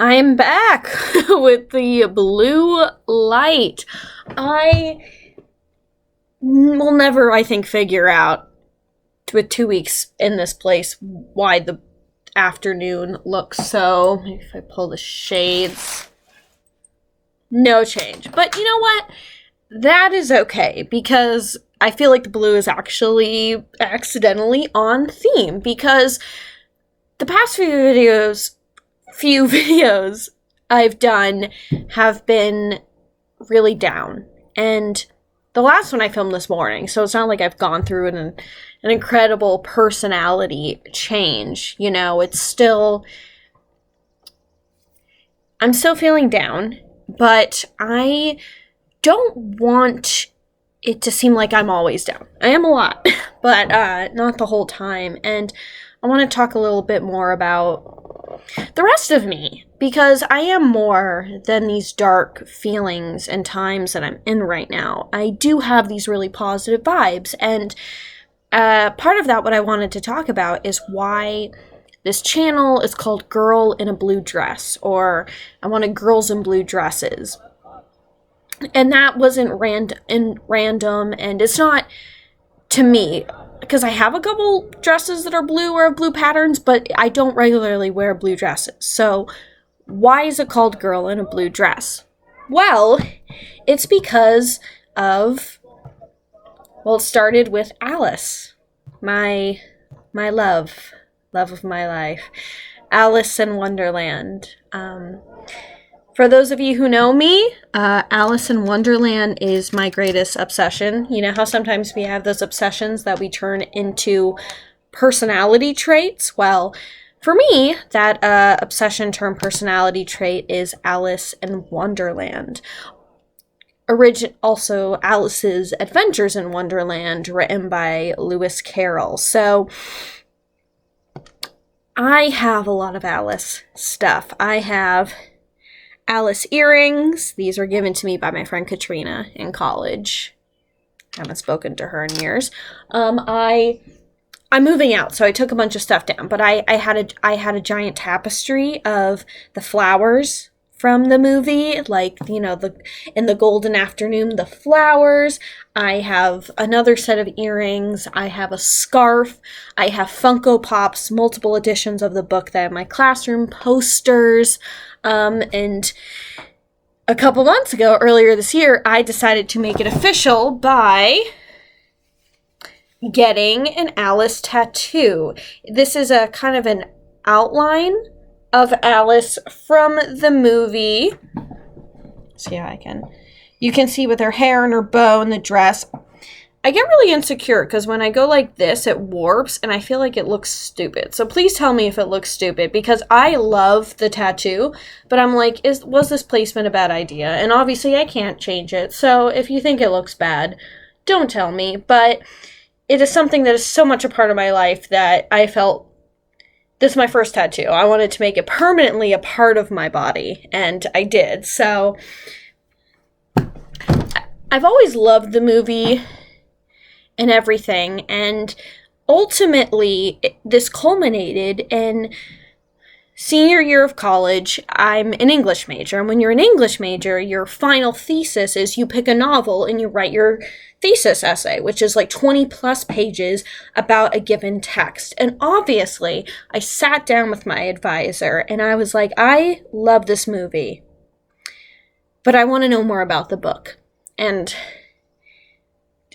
I'm back with the blue light. I will never, I think, figure out with 2 weeks in this place why the afternoon looks so. Maybe if I pull the shades, no change. But you know what? That is okay because I feel like the blue is actually accidentally on theme because the past few videos I've done have been really down. And the last one I filmed this morning, so it's not like I've gone through an incredible personality change. You know, I'm still feeling down, but I don't want it to seem like I'm always down. I am a lot, but not the whole time. And I want to talk a little bit more about the rest of me, because I am more than these dark feelings and times that I'm in right now. I do have these really positive vibes, and part of that, what I wanted to talk about, is why this channel is called Girl in a Blue Dress, or I wanted girls in blue dresses. And that wasn't random, and it's not, to me, because I have a couple dresses that are blue or have blue patterns, but I don't regularly wear blue dresses. So why is it called Girl in a Blue Dress? Well, it's because of, it started with Alice, my love of my life, Alice in Wonderland. For those of you who know me, Alice in Wonderland is my greatest obsession. You know how sometimes we have those obsessions that we turn into personality traits? Well, for me, that obsession turned personality trait is Alice in Wonderland. Also, Alice's Adventures in Wonderland, written by Lewis Carroll. So, I have a lot of Alice stuff. I have Alice earrings. These were given to me by my friend Katrina in college. I haven't spoken to her in years. I'm moving out, so I took a bunch of stuff down. But I had a giant tapestry of the flowers from the movie, like, you know, in the golden afternoon, the flowers. I have another set of earrings. I have a scarf. I have Funko Pops, multiple editions of the book that I have in my classroom, posters. And a couple months ago, earlier this year, I decided to make it official by getting an Alice tattoo. This is a kind of an outline of Alice from the movie. See how you can see with her hair and her bow and the dress. I get really insecure because when I go like this, it warps and I feel like it looks stupid. So please tell me if it looks stupid, because I love the tattoo, but I'm like, was this placement a bad idea? And obviously I can't change it. So if you think it looks bad, don't tell me. But it is something that is so much a part of my life that I felt this is my first tattoo. I wanted to make it permanently a part of my body, and I did. So I've always loved the movie and everything, and ultimately this culminated in senior year of college. I'm an English major, and when you're an English major, your final thesis is you pick a novel and you write your thesis essay, which is like 20 plus pages about a given text. And obviously I sat down with my advisor and I was like, I love this movie, but I want to know more about the book. And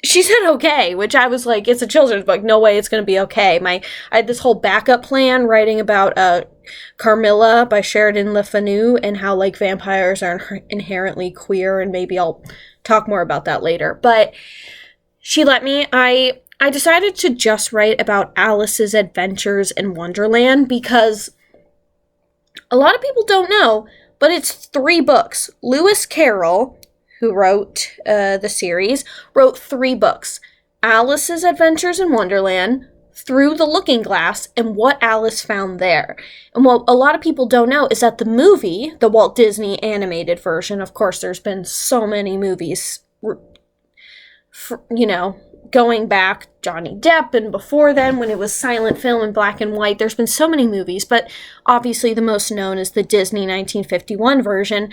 she said okay, which I was like, it's a children's book. No way it's going to be okay. I had this whole backup plan writing about Carmilla by Sheridan Le Fanu and how like vampires are inherently queer, and maybe I'll talk more about that later. But she let me. I decided to just write about Alice's adventures in Wonderland because a lot of people don't know, but it's 3 books. Lewis Carroll, who wrote the series, wrote 3 books. Alice's Adventures in Wonderland, Through the Looking Glass, and What Alice Found There. And what a lot of people don't know is that the movie, the Walt Disney animated version, of course there's been so many movies, you know, going back Johnny Depp, and before then when it was silent film and black and white. There's been so many movies, but obviously the most known is the Disney 1951 version.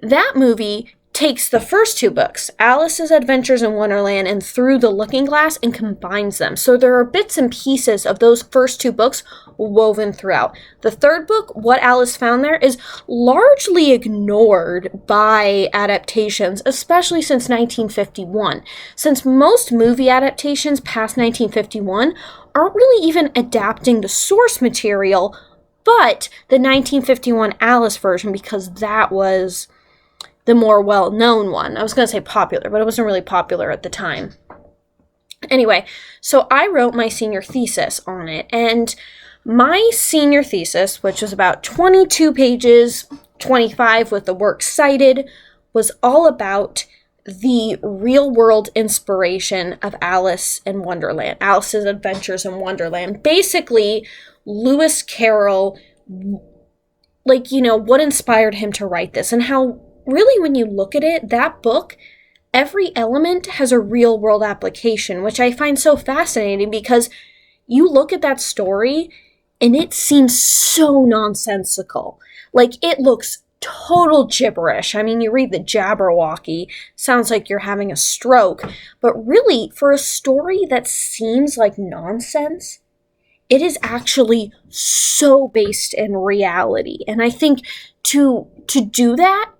That movie takes the first two books, Alice's Adventures in Wonderland and Through the Looking Glass, and combines them. So there are bits and pieces of those first two books woven throughout. The third book, What Alice Found There, is largely ignored by adaptations, especially since 1951. Since most movie adaptations past 1951 aren't really even adapting the source material, but the 1951 Alice version, because that was the more well-known one. I was going to say popular, but it wasn't really popular at the time. Anyway, so I wrote my senior thesis on it, and my senior thesis, which was about 22 pages, 25 with the works cited, was all about the real-world inspiration of Alice in Wonderland, Alice's Adventures in Wonderland. Basically, Lewis Carroll, what inspired him to write this, and how really, when you look at it, that book, every element has a real-world application, which I find so fascinating because you look at that story and it seems so nonsensical. It looks total gibberish. I mean, you read the Jabberwocky, sounds like you're having a stroke. But really, for a story that seems like nonsense, it is actually so based in reality. And I think to do that,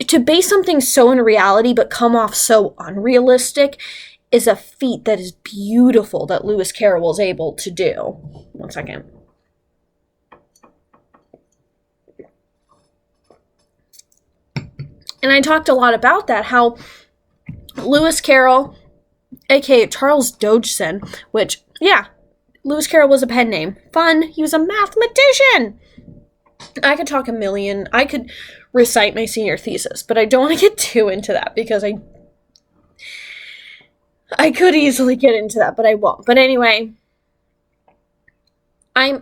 to base something so in reality but come off so unrealistic is a feat that is beautiful that Lewis Carroll was able to do. One second. And I talked a lot about that, how Lewis Carroll, aka Charles Dodgson, which, yeah, Lewis Carroll was a pen name. Fun. He was a mathematician. I could recite my senior thesis, but I don't want to get too into that because I could easily get into that, but I won't. But anyway, I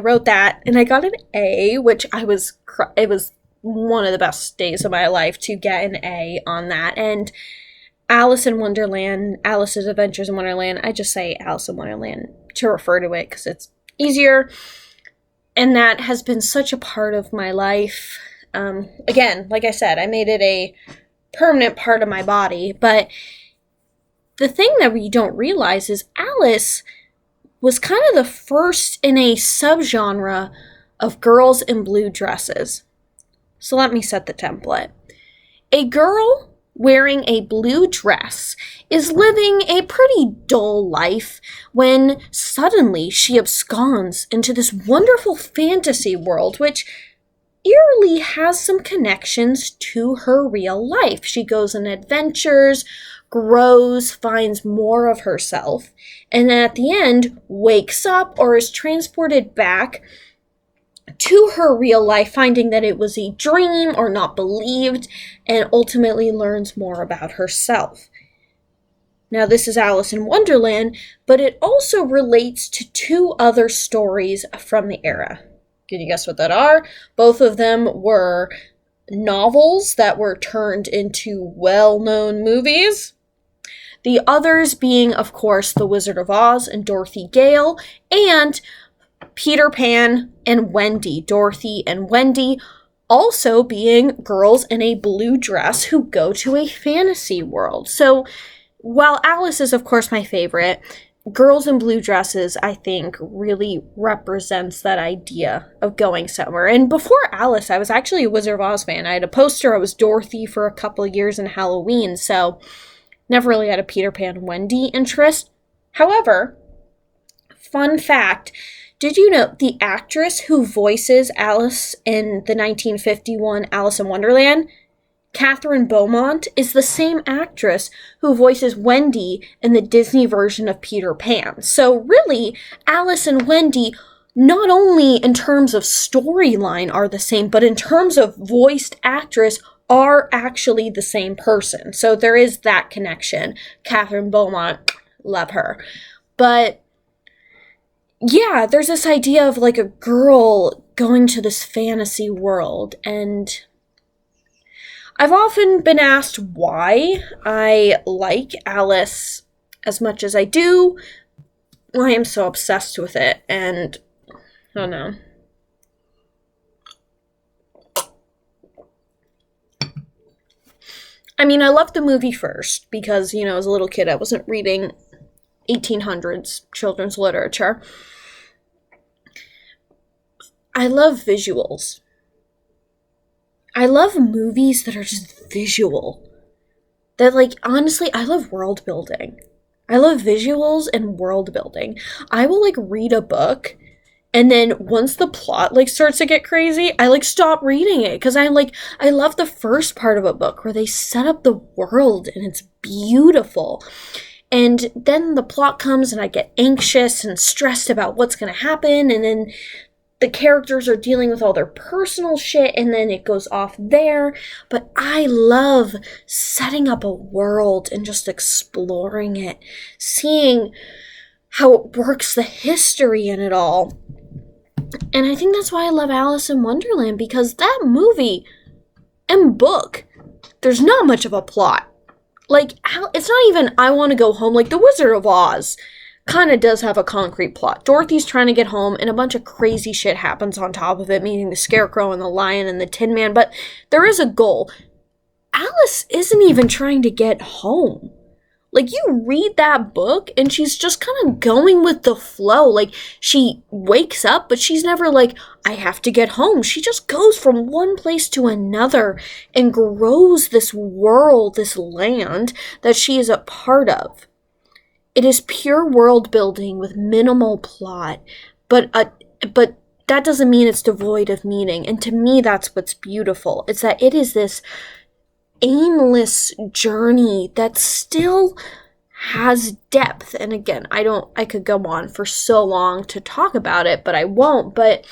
wrote that and I got an A, which it was one of the best days of my life to get an A on that. And Alice in Wonderland, Alice's Adventures in Wonderland, I just say Alice in Wonderland to refer to it because it's easier. And that has been such a part of my life. Again, like I said, I made it a permanent part of my body. But the thing that we don't realize is Alice was kind of the first in a subgenre of girls in blue dresses. So let me set the template. A girl wearing a blue dress is living a pretty dull life when suddenly she absconds into this wonderful fantasy world, which eerily has some connections to her real life. She goes on adventures, grows, finds more of herself, and then at the end wakes up or is transported back to her real life, finding that it was a dream or not believed, and ultimately learns more about herself. Now, this is Alice in Wonderland, but it also relates to two other stories from the era. Can you guess what that are? Both of them were novels that were turned into well-known movies. The others being, of course, The Wizard of Oz and Dorothy Gale, and Peter Pan and Wendy, Dorothy and Wendy, also being girls in a blue dress who go to a fantasy world. So while Alice is, of course, my favorite, Girls in Blue Dresses, I think, really represents that idea of going somewhere. And before Alice, I was actually a Wizard of Oz fan. I had a poster. I was Dorothy for a couple of years in Halloween, so never really had a Peter Pan and Wendy interest. However, fun fact, did you know the actress who voices Alice in the 1951 Alice in Wonderland, Catherine Beaumont, is the same actress who voices Wendy in the Disney version of Peter Pan. So really, Alice and Wendy, not only in terms of storyline are the same, but in terms of voiced actress, are actually the same person. So there is that connection. Catherine Beaumont, love her. But yeah, there's this idea of like a girl going to this fantasy world, and I've often been asked why I like Alice as much as I do. I am so obsessed with it, and I don't know. I mean, I loved the movie first because, as a little kid, I wasn't reading 1800s children's literature. I love visuals. I love movies that are just visual. That, like, honestly, I love world building. I love visuals and world building. I will, like, read a book, and then once the plot, like, starts to get crazy, I, like, stop reading it. Because I love the first part of a book where they set up the world, and it's beautiful. And then the plot comes, and I get anxious and stressed about what's going to happen, and then the characters are dealing with all their personal shit, and then it goes off there. But I love setting up a world and just exploring it, seeing how it works, the history in it all. And I think that's why I love Alice in Wonderland, because that movie and book, there's not much of a plot. Like, it's not even I want to go home. Like, The Wizard of Oz kind of does have a concrete plot. Dorothy's trying to get home, and a bunch of crazy shit happens on top of it, meaning the Scarecrow and the Lion and the Tin Man, but there is a goal. Alice isn't even trying to get home. Like, you read that book, and she's just kind of going with the flow. Like, she wakes up, but she's never like, I have to get home. She just goes from one place to another and grows this world, this land that she is a part of. It is pure world building with minimal plot, but that doesn't mean it's devoid of meaning. And to me, that's what's beautiful. It's that it is this aimless journey that still has depth. And again, I could go on for so long to talk about it, but I won't. But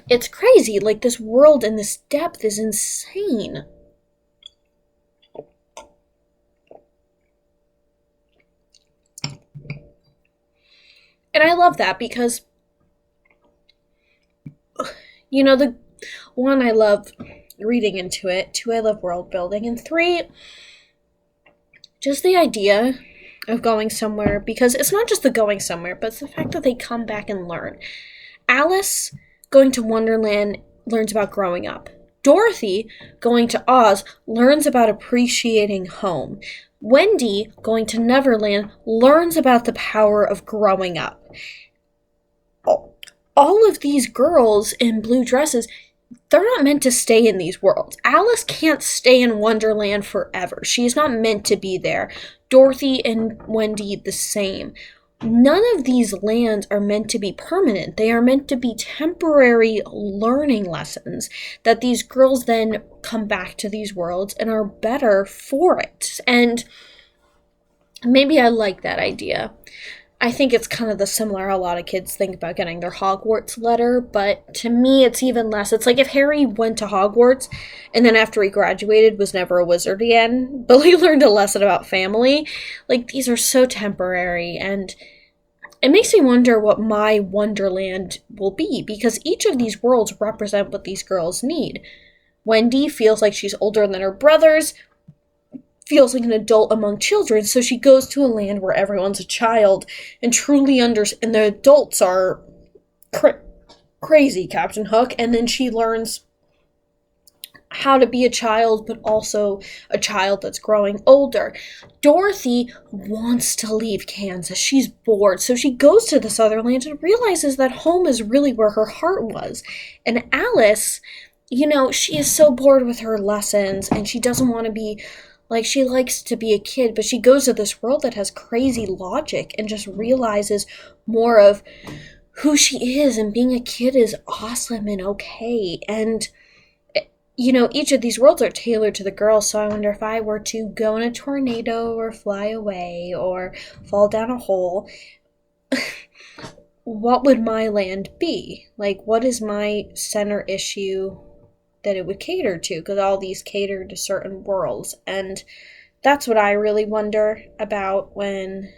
it's crazy. Like, this world and this depth is insane. And I love that because, the one, I love reading into it. 2, I love world building. And 3, just the idea of going somewhere, because it's not just the going somewhere, but it's the fact that they come back and learn. Alice going to Wonderland learns about growing up. Dorothy going to Oz learns about appreciating home. Wendy, going to Neverland, learns about the power of growing up. All of these girls in blue dresses, they're not meant to stay in these worlds. Alice can't stay in Wonderland forever. She is not meant to be there. Dorothy and Wendy, the same. None of these lands are meant to be permanent. They are meant to be temporary learning lessons that these girls then come back to these worlds and are better for it. And maybe I like that idea. I think it's kind of the similar a lot of kids think about getting their Hogwarts letter, but to me it's even less. It's like if Harry went to Hogwarts and then after he graduated was never a wizard again, but he learned a lesson about family. Like, these are so temporary, and it makes me wonder what my Wonderland will be, because each of these worlds represent what these girls need. Wendy feels like she's older than her brothers, feels like an adult among children, so she goes to a land where everyone's a child and truly and the adults are crazy, Captain Hook, and then she learns how to be a child, but also a child that's growing older. Dorothy wants to leave Kansas. She's bored, so she goes to this other land and realizes that home is really where her heart was. And Alice, she is so bored with her lessons, and she doesn't want to be like, she likes to be a kid, but she goes to this world that has crazy logic and just realizes more of who she is, and being a kid is awesome and okay. And, each of these worlds are tailored to the girl, so I wonder if I were to go in a tornado or fly away or fall down a hole, what would my land be? Like, what is my center issue that it would cater to? Because all these cater to certain worlds, and that's what I really wonder about when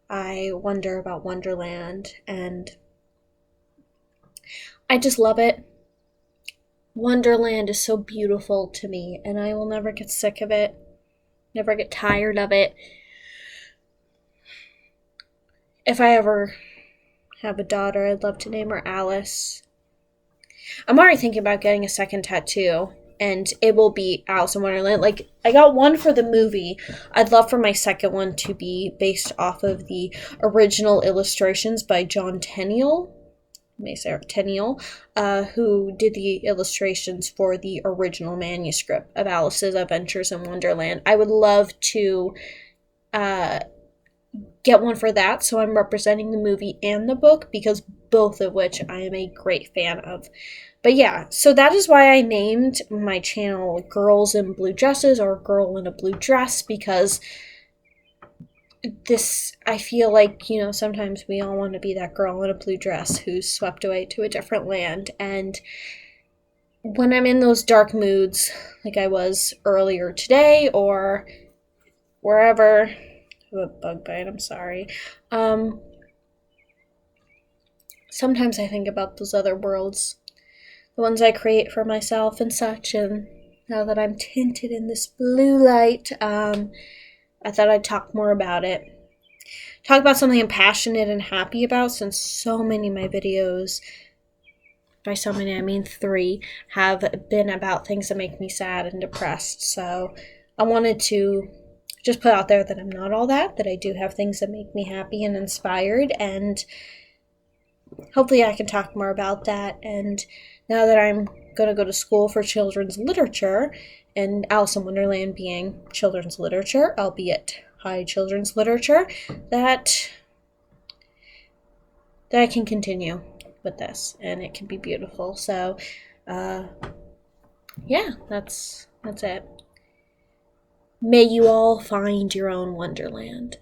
I wonder about Wonderland, and I just love it. Wonderland is so beautiful to me, and I will never get sick of it. Never get tired of it. If I ever have a daughter, I'd love to name her Alice. I'm already thinking about getting a second tattoo, and it will be Alice in Wonderland. Like, I got one for the movie. I'd love for my second one to be based off of the original illustrations by John Tenniel. Tenniel, who did the illustrations for the original manuscript of Alice's Adventures in Wonderland. I would love to get one for that, so I'm representing the movie and the book, because both of which I am a great fan of. But yeah, so that is why I named my channel Girls in Blue Dresses, or Girl in a Blue Dress, because this, I feel like, you know, sometimes we all want to be that girl in a blue dress who's swept away to a different land. And when I'm in those dark moods, like I was earlier today or wherever, a bug bite, I'm sorry. Sometimes I think about those other worlds, the ones I create for myself and such, and now that I'm tinted in this blue light, I thought I'd talk more about it. Talk about something I'm passionate and happy about, since so many of my videos, by so many I mean 3, have been about things that make me sad and depressed. So I wanted to just put out there that I'm not all that I do have things that make me happy and inspired, and hopefully I can talk more about that. And now that I'm going to go to school for children's literature, and Alice in Wonderland being children's literature, albeit high children's literature, that I can continue with this, and it can be beautiful. So, yeah, that's it. May you all find your own Wonderland.